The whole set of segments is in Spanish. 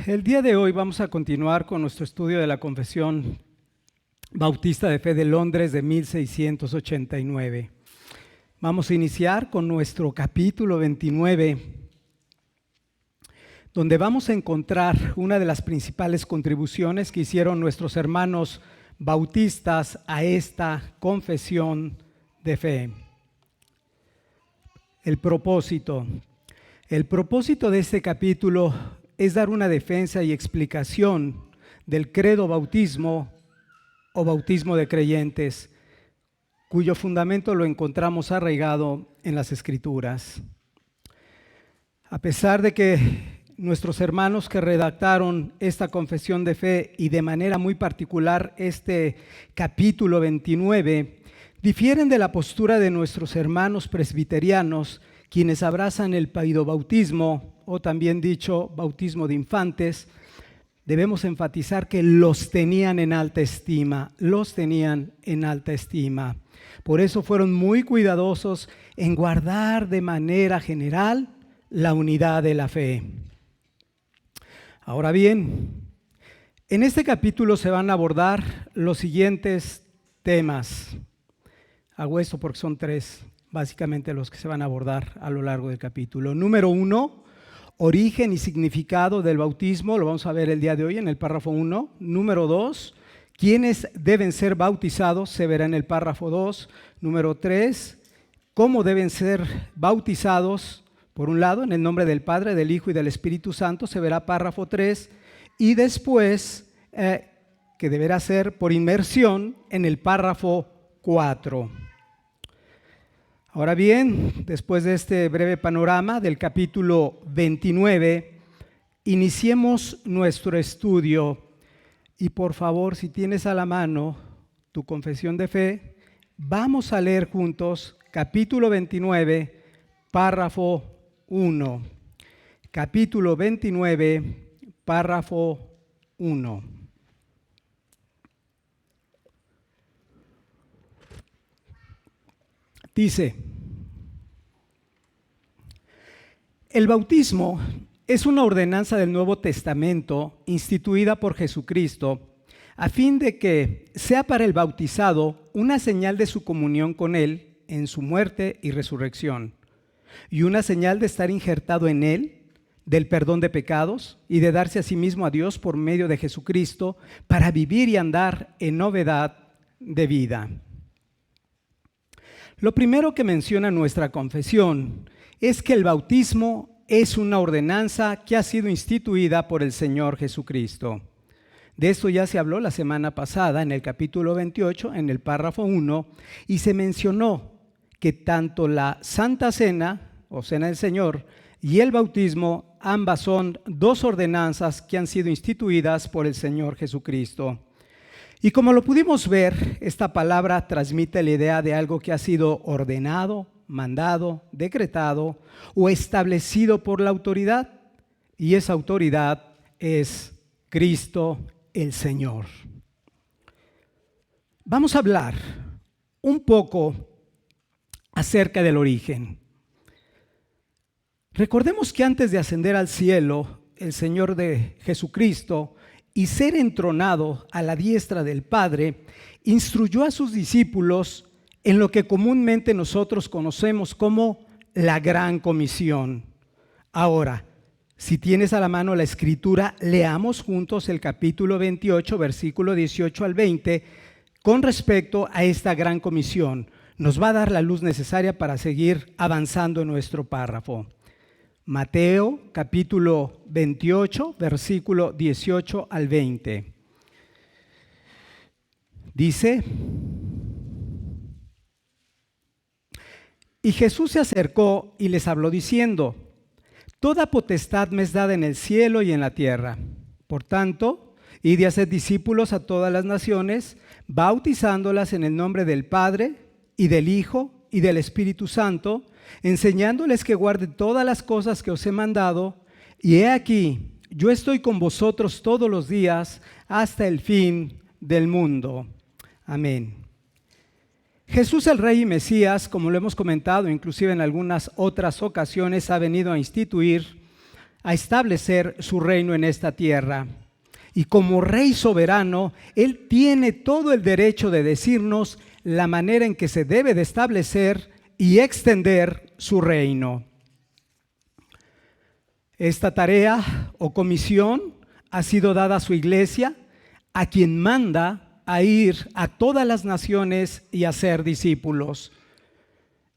El día de hoy vamos a continuar con nuestro estudio de la Confesión Bautista de Fe de Londres de 1689. Vamos a iniciar con nuestro capítulo 29, donde vamos a encontrar una de las principales contribuciones que hicieron nuestros hermanos bautistas a esta confesión de fe. El propósito de este capítulo es dar una defensa y explicación del credo bautismo o bautismo de creyentes, cuyo fundamento lo encontramos arraigado en las Escrituras. A pesar de que nuestros hermanos que redactaron esta confesión de fe y de manera muy particular este capítulo 29, difieren de la postura de nuestros hermanos presbiterianos, quienes abrazan el paidobautismo, o también dicho bautismo de infantes, debemos enfatizar que los tenían en alta estima, Por eso fueron muy cuidadosos en guardar de manera general la unidad de la fe. Ahora bien, en este capítulo se van a abordar los siguientes temas. Hago esto porque son tres, básicamente los que se van a abordar a lo largo del capítulo. Número 1, origen y significado del bautismo, lo vamos a ver el día de hoy en el párrafo 1. Número 2, quiénes deben ser bautizados, se verá en el párrafo 2. Número 3, cómo deben ser bautizados, por un lado, en el nombre del Padre, del Hijo y del Espíritu Santo, se verá párrafo 3. Y después, que deberá ser por inmersión, en el párrafo 4. Ahora bien, después de este breve panorama del capítulo 29, iniciemos nuestro estudio. Y por favor, si tienes a la mano tu confesión de fe, vamos a leer juntos capítulo 29, párrafo 1. Capítulo 29, párrafo 1. Dice: el bautismo es una ordenanza del Nuevo Testamento instituida por Jesucristo a fin de que sea para el bautizado una señal de su comunión con Él en su muerte y resurrección, y una señal de estar injertado en Él, del perdón de pecados y de darse a sí mismo a Dios por medio de Jesucristo para vivir y andar en novedad de vida. Lo primero que menciona nuestra confesión es que el bautismo es una ordenanza que ha sido instituida por el Señor Jesucristo. De esto ya se habló la semana pasada en el capítulo 28, en el párrafo 1, y se mencionó que tanto la Santa Cena, o Cena del Señor, y el bautismo, ambas son dos ordenanzas que han sido instituidas por el Señor Jesucristo. Y como lo pudimos ver, esta palabra transmite la idea de algo que ha sido ordenado, mandado, decretado o establecido por la autoridad, y esa autoridad es Cristo el Señor. Vamos a hablar un poco acerca del origen. Recordemos que antes de ascender al cielo, el Señor de Jesucristo, y ser entronado a la diestra del Padre, instruyó a sus discípulos en lo que comúnmente nosotros conocemos como la Gran Comisión. Ahora, si tienes a la mano la Escritura, leamos juntos el capítulo 28, versículo 18 al 20, con respecto a esta Gran Comisión. Nos va a dar la luz necesaria para seguir avanzando en nuestro párrafo. Mateo capítulo 28, versículo 18 al 20. Dice: y Jesús se acercó y les habló diciendo: toda potestad me es dada en el cielo y en la tierra. Por tanto, id y haced discípulos a todas las naciones, bautizándolas en el nombre del Padre y del Hijo y del Espíritu Santo, enseñándoles que guarden todas las cosas que os he mandado, y he aquí, yo estoy con vosotros todos los días hasta el fin del mundo. Amén. Jesús el Rey y Mesías, como lo hemos comentado inclusive en algunas otras ocasiones, ha venido a instituir a establecer su reino en esta tierra. Y como Rey soberano, Él tiene todo el derecho de decirnos la manera en que se debe de establecer y extender su reino. Esta tarea o comisión ha sido dada a su iglesia, a quien manda a ir a todas las naciones y a ser discípulos.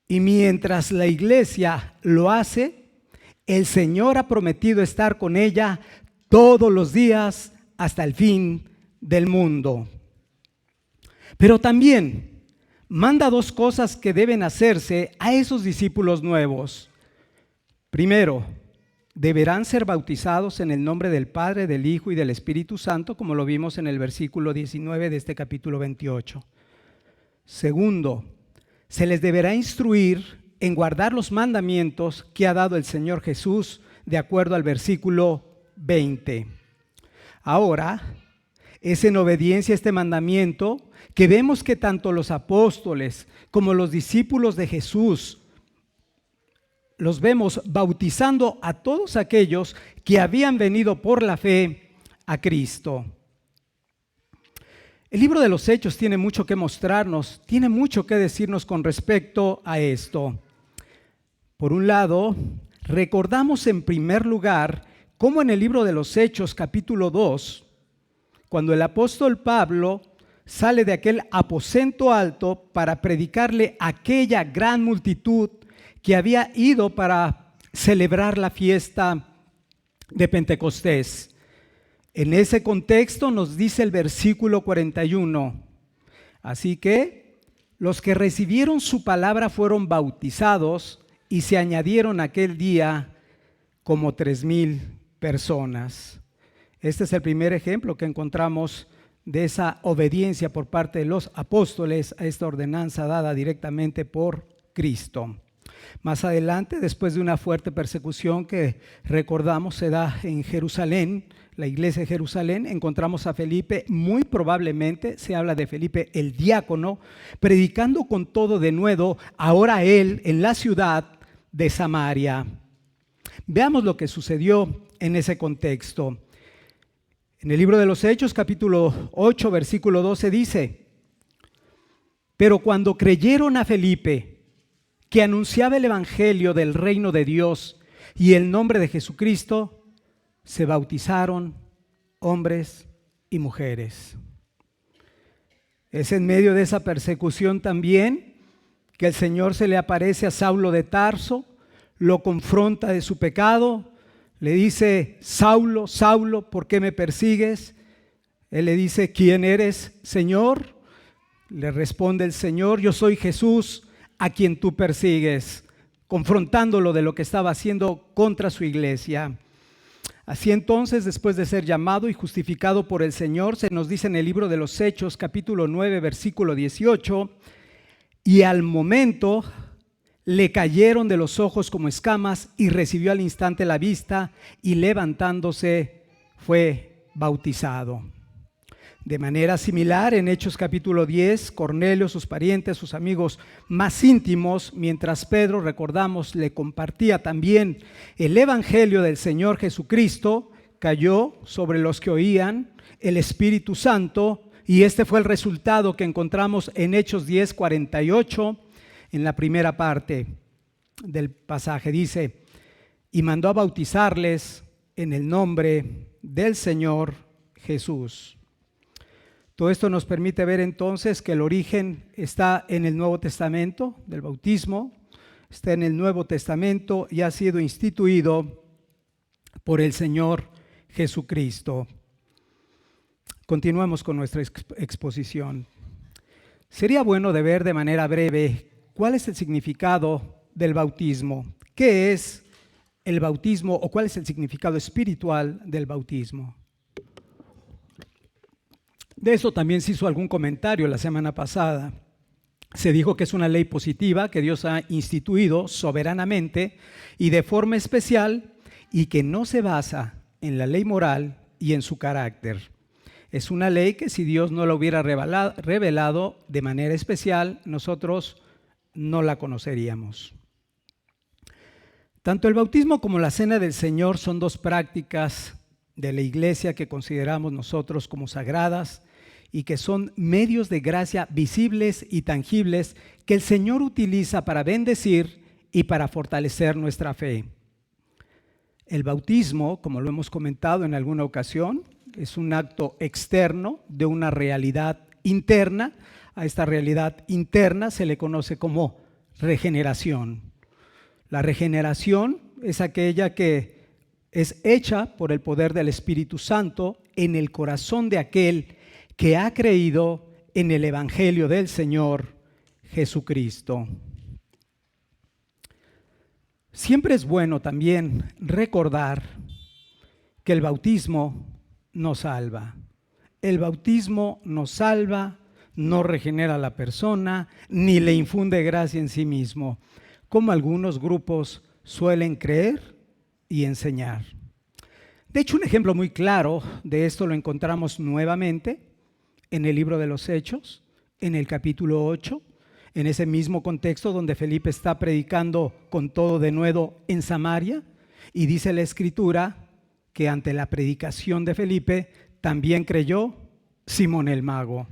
Y mientras la iglesia lo hace, el Señor ha prometido estar con ella todos los días hasta el fin del mundo. Pero también manda dos cosas que deben hacerse a esos discípulos nuevos. Primero, deberán ser bautizados en el nombre del Padre, del Hijo y del Espíritu Santo, como lo vimos en el versículo 19 de este capítulo 28. Segundo, se les deberá instruir en guardar los mandamientos que ha dado el Señor Jesús, de acuerdo al versículo 20. Ahora, es en obediencia a este mandamiento que vemos que tanto los apóstoles como los discípulos de Jesús los vemos bautizando a todos aquellos que habían venido por la fe a Cristo. El libro de los Hechos tiene mucho que mostrarnos, tiene mucho que decirnos con respecto a esto. Por un lado, recordamos en primer lugar cómo en el libro de los Hechos, capítulo 2, cuando el apóstol Pablo sale de aquel aposento alto para predicarle a aquella gran multitud que había ido para celebrar la fiesta de Pentecostés. En ese contexto nos dice el versículo 41, así que los que recibieron su palabra fueron bautizados y se añadieron aquel día como 3,000 personas. Este es el primer ejemplo que encontramos de esa obediencia por parte de los apóstoles a esta ordenanza dada directamente por Cristo. Más adelante, después de una fuerte persecución que recordamos se da en Jerusalén, la iglesia de Jerusalén, encontramos a Felipe, muy probablemente se habla de Felipe el diácono, predicando con todo denuedo, ahora él en la ciudad de Samaria. Veamos lo que sucedió en ese contexto. En el libro de los Hechos, capítulo 8, versículo 12 dice: pero cuando creyeron a Felipe, que anunciaba el evangelio del reino de Dios y el nombre de Jesucristo, se bautizaron hombres y mujeres. Es en medio de esa persecución también que el Señor se le aparece a Saulo de Tarso, lo confronta de su pecado, le dice: Saulo, Saulo, ¿por qué me persigues? Él le dice: ¿quién eres, Señor? Le responde el Señor: yo soy Jesús, a quien tú persigues, confrontándolo de lo que estaba haciendo contra su iglesia. Así entonces, después de ser llamado y justificado por el Señor, se nos dice en el libro de los Hechos, capítulo 9, versículo 18, y al momento le cayeron de los ojos como escamas y recibió al instante la vista y levantándose fue bautizado. De manera similar, en Hechos capítulo 10, Cornelio, sus parientes, sus amigos más íntimos, mientras Pedro, recordamos, le compartía también el evangelio del Señor Jesucristo, cayó sobre los que oían el Espíritu Santo, y este fue el resultado que encontramos en Hechos 10, 48, en la primera parte del pasaje. Dice: y mandó a bautizarles en el nombre del Señor Jesús. Todo esto nos permite ver entonces que el origen está en el Nuevo Testamento del bautismo, está en el Nuevo Testamento y ha sido instituido por el Señor Jesucristo. Continuamos con nuestra exposición. Sería bueno de ver de manera breve cuál es el significado del bautismo. ¿Qué es el bautismo o cuál es el significado espiritual del bautismo? De eso también se hizo algún comentario la semana pasada. Se dijo que es una ley positiva que Dios ha instituido soberanamente y de forma especial y que no se basa en la ley moral y en su carácter. Es una ley que si Dios no la hubiera revelado de manera especial, nosotros no la conoceríamos. Tanto el bautismo como la cena del Señor son dos prácticas de la iglesia que consideramos nosotros como sagradas y que son medios de gracia visibles y tangibles que el Señor utiliza para bendecir y para fortalecer nuestra fe. El bautismo, como lo hemos comentado en alguna ocasión, es un acto externo de una realidad interna. A esta realidad interna se le conoce como regeneración. La regeneración es aquella que es hecha por el poder del Espíritu Santo en el corazón de aquel que ha creído en el Evangelio del Señor Jesucristo. Siempre es bueno también recordar que el bautismo nos salva. El bautismo nos salva, no regenera a la persona, ni le infunde gracia en sí mismo, como algunos grupos suelen creer y enseñar. De hecho, un ejemplo muy claro de esto lo encontramos nuevamente en el libro de los Hechos, en el capítulo 8, en ese mismo contexto donde Felipe está predicando con todo denuedo en Samaria, y dice la Escritura que ante la predicación de Felipe también creyó Simón el mago.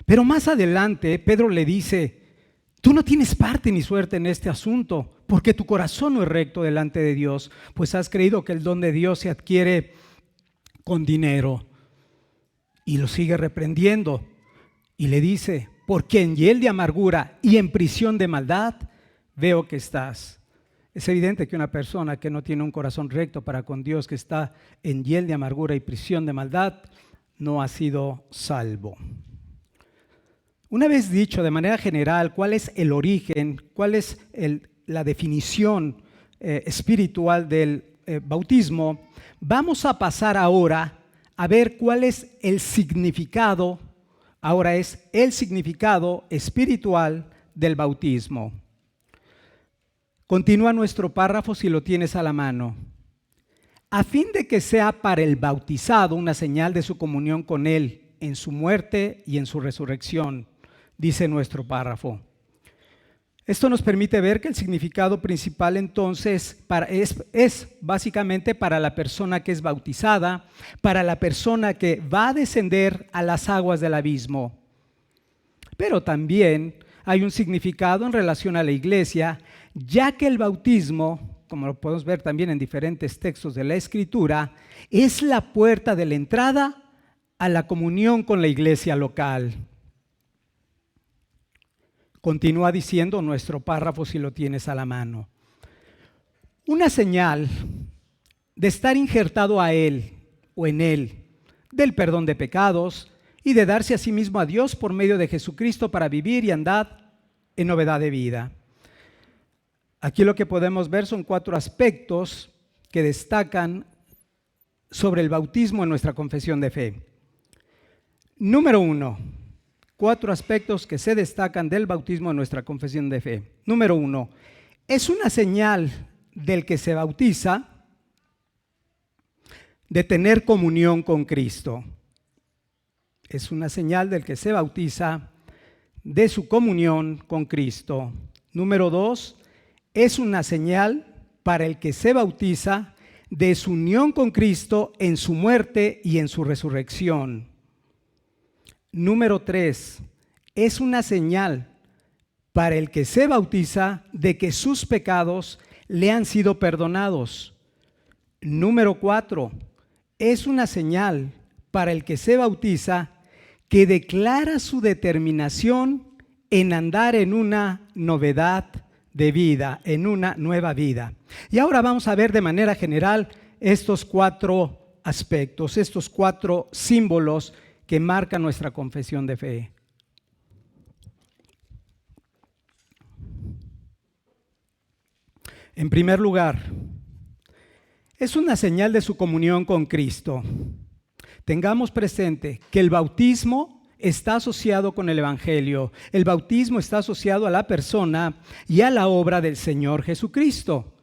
Pero más adelante Pedro le dice: tú no tienes parte ni suerte en este asunto, porque tu corazón no es recto delante de Dios, pues has creído que el don de Dios se adquiere con dinero. Y lo sigue reprendiendo y le dice: porque en hiel de amargura y en prisión de maldad veo que estás. Es evidente que una persona que no tiene un corazón recto para con Dios, que está en hiel de amargura y prisión de maldad, no ha sido salvo. Una vez dicho de manera general cuál es el origen, cuál es la definición espiritual del bautismo, vamos a pasar ahora a ver cuál es el significado. Ahora es el significado espiritual del bautismo. Continúa nuestro párrafo si lo tienes a la mano. A fin de que sea para el bautizado una señal de su comunión con Él en su muerte y en su resurrección, dice nuestro párrafo. Esto nos permite ver que el significado principal entonces es básicamente para la persona que es bautizada, para la persona que va a descender a las aguas del abismo. Pero también hay un significado en relación a la iglesia, ya que el bautismo, como lo podemos ver también en diferentes textos de la Escritura, es la puerta de la entrada a la comunión con la iglesia local. Continúa diciendo nuestro párrafo si lo tienes a la mano. Una señal de estar injertado a Él o en Él, del perdón de pecados y de darse a sí mismo a Dios por medio de Jesucristo para vivir y andar en novedad de vida. Aquí lo que podemos ver son 4 aspectos que destacan sobre el bautismo en nuestra confesión de fe. Número 1. 4 aspectos que se destacan del bautismo en nuestra confesión de fe. Número 1, es una señal del que se bautiza de tener comunión con Cristo. Es una señal del que se bautiza de su comunión con Cristo. Número 2, es una señal para el que se bautiza de su unión con Cristo en su muerte y en su resurrección. Número 3, es una señal para el que se bautiza de que sus pecados le han sido perdonados. Número 4, es una señal para el que se bautiza que declara su determinación en andar en una novedad de vida, en una nueva vida. Y ahora vamos a ver de manera general estos 4 aspectos, estos 4 símbolos que marca nuestra confesión de fe. En primer lugar, es una señal de su comunión con Cristo. Tengamos presente que el bautismo está asociado con el Evangelio. El bautismo está asociado a la persona y a la obra del Señor Jesucristo.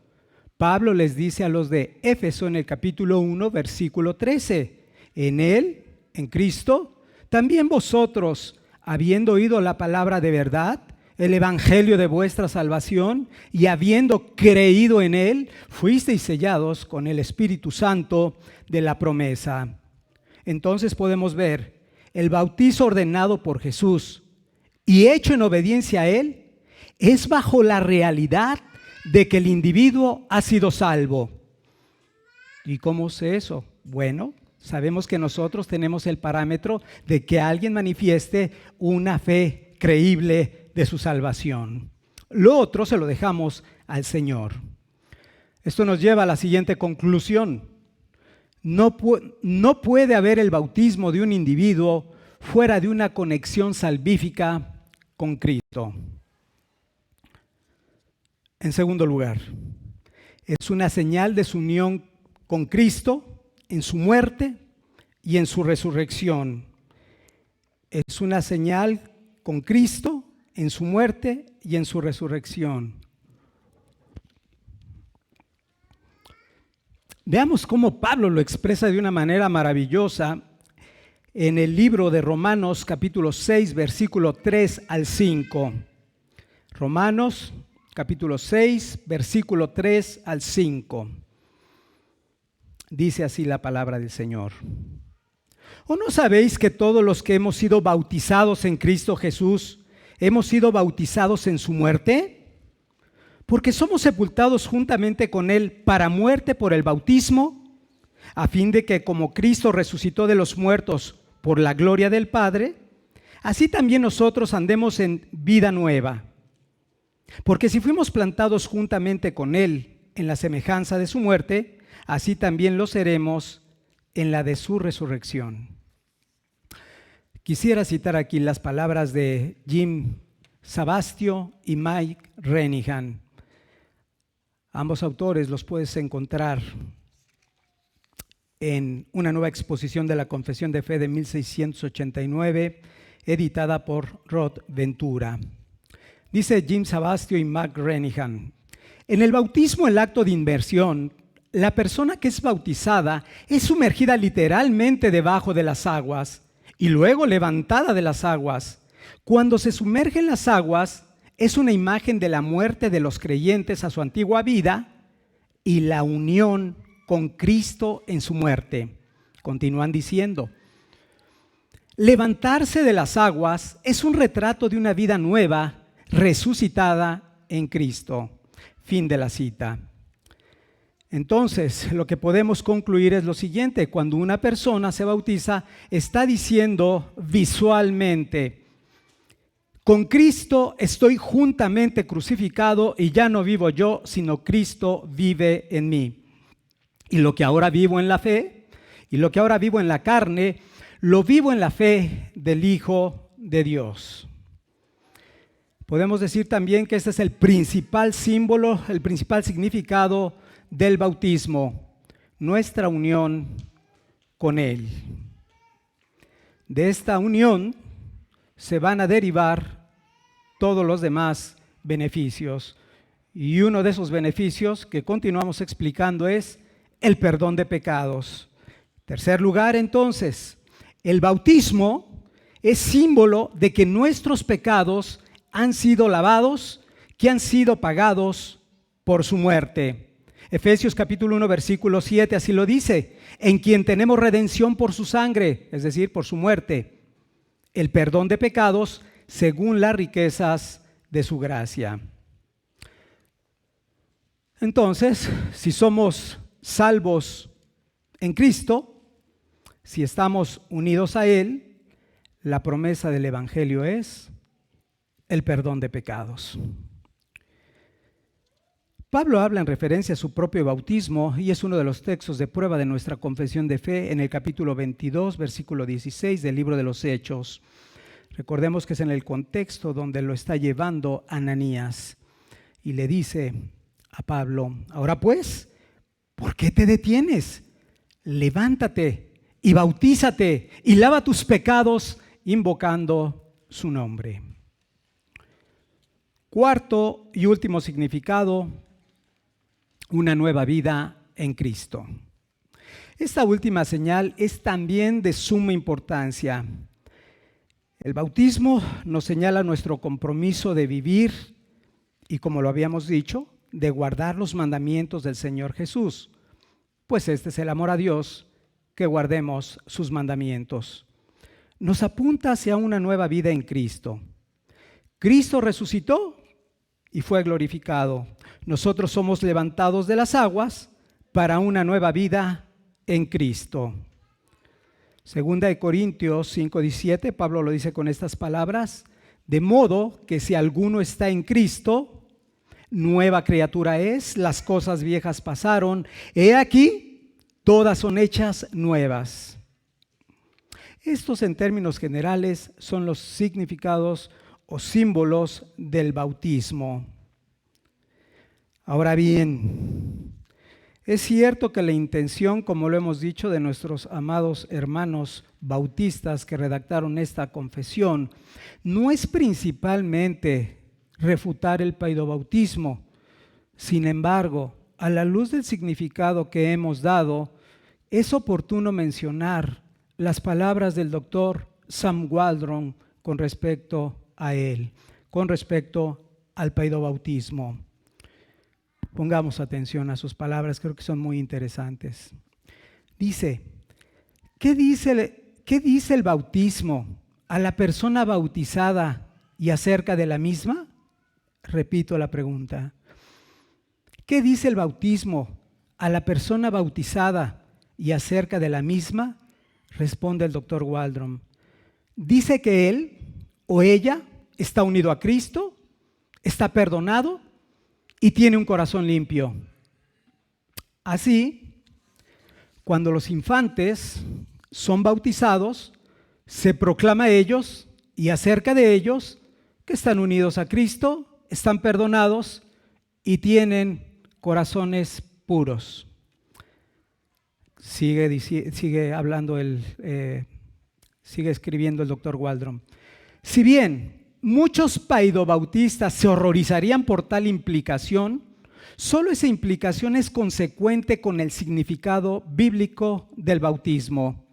Pablo les dice a los de Éfeso en el capítulo 1, versículo 13, en Él, en Cristo, también vosotros, habiendo oído la palabra de verdad, el evangelio de vuestra salvación, y habiendo creído en él, fuisteis sellados con el Espíritu Santo de la promesa. Entonces podemos ver el bautizo ordenado por Jesús y hecho en obediencia a él es bajo la realidad de que el individuo ha sido salvo. ¿Y cómo sé eso? Bueno, sabemos que nosotros tenemos el parámetro de que alguien manifieste una fe creíble de su salvación. Lo otro se lo dejamos al Señor. Esto nos lleva a la siguiente conclusión. No puede haber el bautismo de un individuo fuera de una conexión salvífica con Cristo. En segundo lugar, es una señal de su unión con Cristo en su muerte y en su resurrección. Es una señal con Cristo en su muerte y en su resurrección. Veamos cómo Pablo lo expresa de una manera maravillosa en el libro de Romanos capítulo 6, versículo 3 al 5. Romanos capítulo 6, versículo 3 al 5. Dice así la palabra del Señor. ¿O no sabéis que todos los que hemos sido bautizados en Cristo Jesús, hemos sido bautizados en su muerte? Porque somos sepultados juntamente con Él para muerte por el bautismo, a fin de que como Cristo resucitó de los muertos por la gloria del Padre, así también nosotros andemos en vida nueva. Porque si fuimos plantados juntamente con Él en la semejanza de su muerte, así también lo seremos en la de su resurrección. Quisiera citar aquí las palabras de Jim Savastio y Mike Renihan. Ambos autores los puedes encontrar en una nueva exposición de la Confesión de Fe de 1689, editada por Rod Ventura. Dice Jim Savastio y Mike Renihan: en el bautismo, el acto de inmersión, la persona que es bautizada es sumergida literalmente debajo de las aguas y luego levantada de las aguas. Cuando se sumerge en las aguas, es una imagen de la muerte de los creyentes a su antigua vida y la unión con Cristo en su muerte. Continúan diciendo: levantarse de las aguas es un retrato de una vida nueva, resucitada en Cristo. Fin de la cita. Entonces, lo que podemos concluir es lo siguiente: cuando una persona se bautiza, está diciendo visualmente: con Cristo estoy juntamente crucificado y ya no vivo yo, sino Cristo vive en mí. Y lo que ahora vivo en la fe, y lo que ahora vivo en la carne, lo vivo en la fe del Hijo de Dios. Podemos decir también que este es el principal símbolo, el principal significado del bautismo, nuestra unión con Él. De esta unión se van a derivar todos los demás beneficios. Y uno de esos beneficios que continuamos explicando es el perdón de pecados. En tercer lugar, entonces, el bautismo es símbolo de que nuestros pecados han sido lavados, que han sido pagados por su muerte. Efesios capítulo 1, versículo 7, así lo dice: en quien tenemos redención por su sangre, es decir, por su muerte, el perdón de pecados según las riquezas de su gracia. Entonces, si somos salvos en Cristo, si estamos unidos a Él, la promesa del Evangelio es el perdón de pecados. Pablo habla en referencia a su propio bautismo y es uno de los textos de prueba de nuestra confesión de fe en el capítulo 22, versículo 16 del libro de los Hechos. Recordemos que es en el contexto donde lo está llevando Ananías y le dice a Pablo: ahora pues, ¿por qué te detienes? Levántate y bautízate y lava tus pecados invocando su nombre. Cuarto y último significado: una nueva vida en Cristo. Esta última señal es también de suma importancia. El bautismo nos señala nuestro compromiso de vivir y, como lo habíamos dicho, de guardar los mandamientos del Señor Jesús, pues este es el amor a Dios, que guardemos sus mandamientos. Nos apunta hacia una nueva vida en Cristo. Cristo resucitó y fue glorificado. Nosotros somos levantados de las aguas para una nueva vida en Cristo. Segunda de Corintios 5:17, Pablo lo dice con estas palabras: de modo que si alguno está en Cristo, nueva criatura es, las cosas viejas pasaron, he aquí, todas son hechas nuevas. Estos, en términos generales, son los significados o símbolos del bautismo. Ahora bien, es cierto que la intención, como lo hemos dicho, de nuestros amados hermanos bautistas que redactaron esta confesión, no es principalmente refutar el paidobautismo. Sin embargo, a la luz del significado que hemos dado, es oportuno mencionar las palabras del doctor Sam Waldron con respecto a él, con respecto al paidobautismo. Pongamos atención a sus palabras, creo que son muy interesantes. Dice, ¿qué dice el bautismo a la persona bautizada y acerca de la misma? Repito la pregunta. ¿Qué dice el bautismo a la persona bautizada y acerca de la misma? Responde el doctor Waldron. Dice que él o ella está unido a Cristo, está perdonado y tiene un corazón limpio. Así, cuando los infantes son bautizados, se proclama a ellos y acerca de ellos que están unidos a Cristo, están perdonados y corazones puros. Sigue escribiendo el doctor Waldron. Si bien muchos paidobautistas se horrorizarían por tal implicación, solo esa implicación es consecuente con el significado bíblico del bautismo.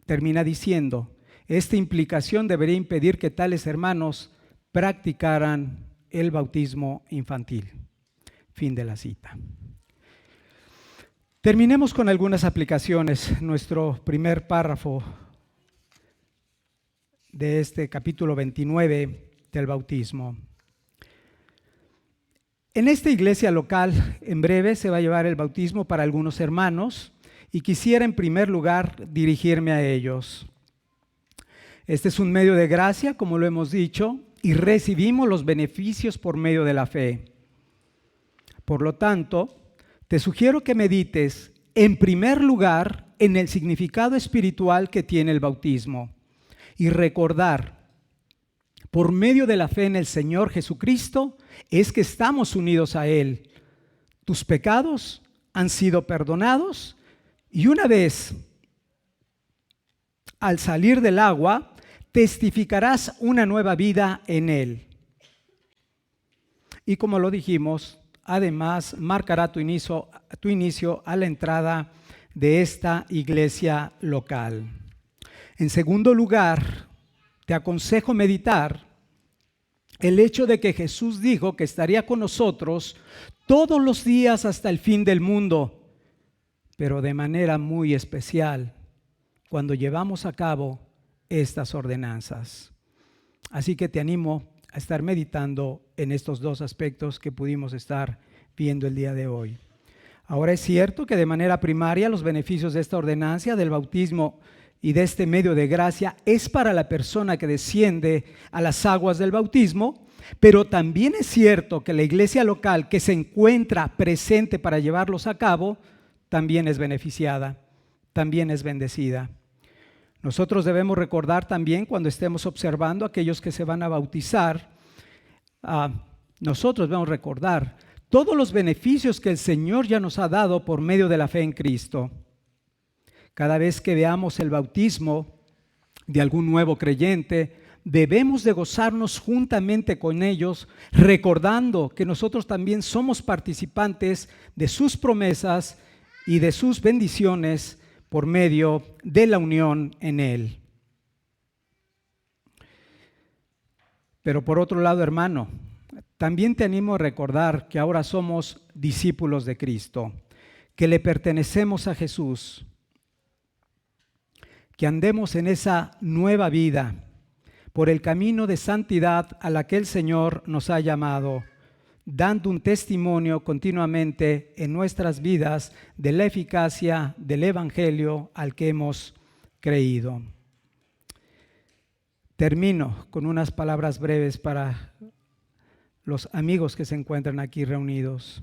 Termina diciendo, esta implicación debería impedir que tales hermanos practicaran el bautismo infantil. Fin de la cita. Terminemos con algunas aplicaciones. Nuestro primer párrafo de este capítulo 29 del bautismo. En esta iglesia local, en breve se va a llevar el bautismo para algunos hermanos y quisiera en primer lugar dirigirme a ellos. Este es un medio de gracia, como lo hemos dicho, y recibimos los beneficios por medio de la fe. Por lo tanto, te sugiero que medites en primer lugar en el significado espiritual que tiene el bautismo y recordar, por medio de la fe en el Señor Jesucristo, es que estamos unidos a Él. Tus pecados han sido perdonados y una vez al salir del agua, testificarás una nueva vida en Él. Y como lo dijimos, además marcará tu inicio a la entrada de esta iglesia local. En segundo lugar, te aconsejo meditar el hecho de que Jesús dijo que estaría con nosotros todos los días hasta el fin del mundo, pero de manera muy especial cuando llevamos a cabo estas ordenanzas. Así que te animo a estar meditando en estos dos aspectos que pudimos estar viendo el día de hoy. Ahora es cierto que de manera primaria los beneficios de esta ordenanza, del bautismo y de este medio de gracia es para la persona que desciende a las aguas del bautismo, pero también es cierto que la iglesia local que se encuentra presente para llevarlos a cabo también es beneficiada, también es bendecida. Nosotros debemos recordar también cuando estemos observando a aquellos que se van a bautizar, nosotros debemos recordar todos los beneficios que el Señor ya nos ha dado por medio de la fe en Cristo. Cada vez que veamos el bautismo de algún nuevo creyente, debemos de gozarnos juntamente con ellos, recordando que nosotros también somos participantes de sus promesas y de sus bendiciones por medio de la unión en Él. Pero por otro lado, hermano, también te animo a recordar que ahora somos discípulos de Cristo, que le pertenecemos a Jesús, que andemos en esa nueva vida por el camino de santidad a la que el Señor nos ha llamado, dando un testimonio continuamente en nuestras vidas de la eficacia del Evangelio al que hemos creído. Termino con unas palabras breves para los amigos que se encuentran aquí reunidos.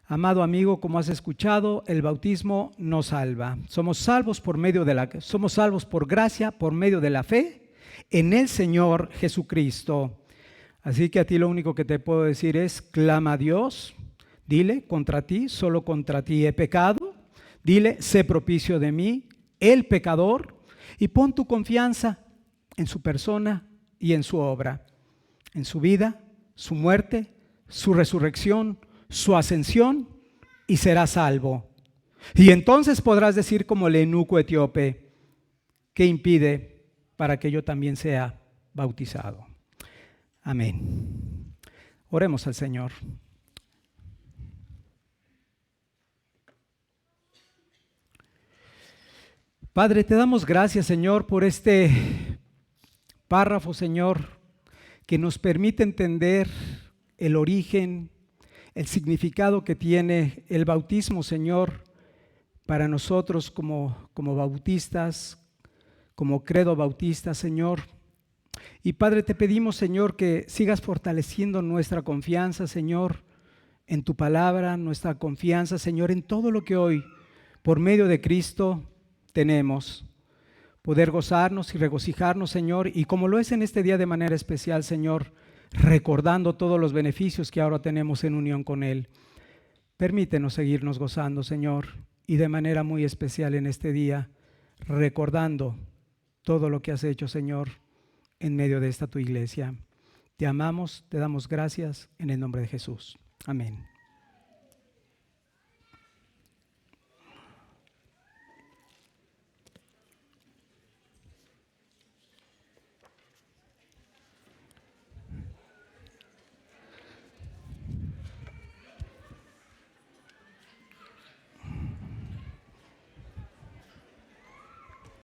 Amado amigo, como has escuchado, el bautismo nos salva. Somos salvos por gracia, por medio de la fe en el Señor Jesucristo. Así que a ti lo único que te puedo decir es: clama a Dios, dile: contra ti, solo contra ti he pecado. Dile: sé propicio de mí, el pecador, y pon tu confianza en su persona y en su obra, en su vida, su muerte, su resurrección, su ascensión, y serás salvo. Y entonces podrás decir como el eunuco etíope: ¿qué impide para que yo también sea bautizado? Amén. Oremos al Señor. Padre, te damos gracias, Señor, por este párrafo, Señor, que nos permite entender el origen, el significado que tiene el bautismo, Señor, para nosotros como bautistas, como credo bautista, Señor. Y Padre, te pedimos, Señor, que sigas fortaleciendo nuestra confianza, Señor, en tu palabra, nuestra confianza, Señor, en todo lo que hoy, por medio de Cristo, tenemos. Poder gozarnos y regocijarnos, Señor, y como lo es en este día de manera especial, Señor, recordando todos los beneficios que ahora tenemos en unión con Él. Permítenos seguirnos gozando, Señor, y de manera muy especial en este día, recordando todo lo que has hecho, Señor, en medio de esta tu iglesia. Te amamos, te damos gracias en el nombre de Jesús. Amén.